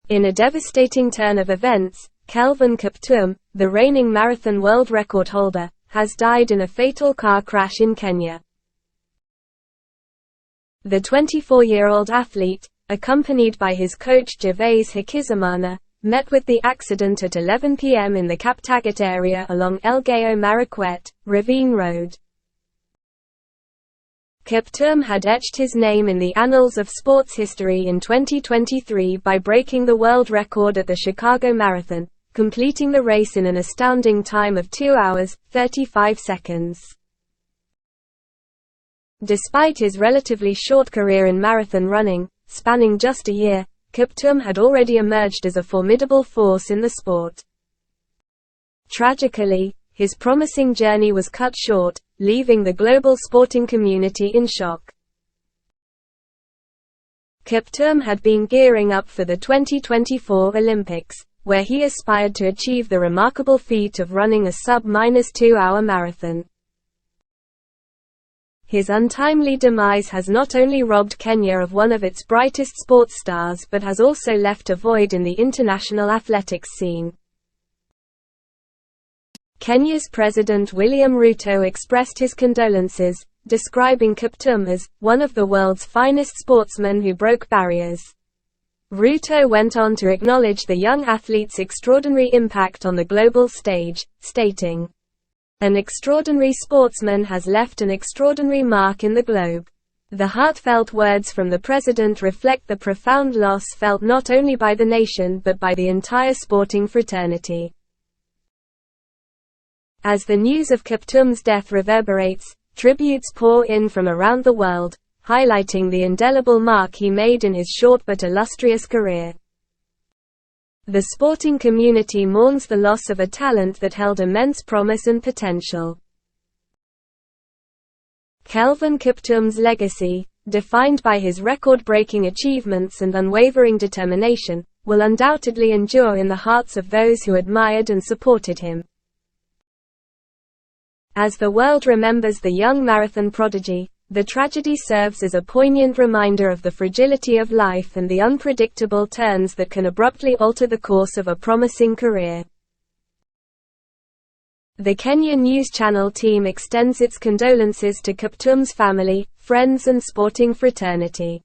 In a devastating turn of events, Kelvin Kiptum, the reigning marathon world record holder, has died in a fatal car crash in Kenya. The 24-year-old athlete, accompanied by his coach Gervais Hakizimana, met with the accident at 11 p.m. in the Kaptagat area along Elgeyo Marakwet, Ravine Road. Kiptum had etched his name in the annals of sports history in 2023 by breaking the world record at the Chicago Marathon, completing the race in an astounding time of 2 hours, 35 seconds. Despite his relatively short career in marathon running, spanning just a year, Kiptum had already emerged as a formidable force in the sport. Tragically, his promising journey was cut short, leaving the global sporting community in shock. Kiptum had been gearing up for the 2024 Olympics, where he aspired to achieve the remarkable feat of running a sub-2 hour marathon. His untimely demise has not only robbed Kenya of one of its brightest sports stars but has also left a void in the international athletics scene. Kenya's President William Ruto expressed his condolences, describing Kiptum as one of the world's finest sportsmen who broke barriers. Ruto went on to acknowledge the young athlete's extraordinary impact on the global stage, stating, "An extraordinary sportsman has left an extraordinary mark in the globe." The heartfelt words from the president reflect the profound loss felt not only by the nation but by the entire sporting fraternity. As the news of Kiptum's death reverberates, tributes pour in from around the world, highlighting the indelible mark he made in his short but illustrious career. The sporting community mourns the loss of a talent that held immense promise and potential. Kelvin Kiptum's legacy, defined by his record-breaking achievements and unwavering determination, will undoubtedly endure in the hearts of those who admired and supported him. As the world remembers the young marathon prodigy, the tragedy serves as a poignant reminder of the fragility of life and the unpredictable turns that can abruptly alter the course of a promising career. The Kenyan News Channel team extends its condolences to Kiptum's family, friends and sporting fraternity.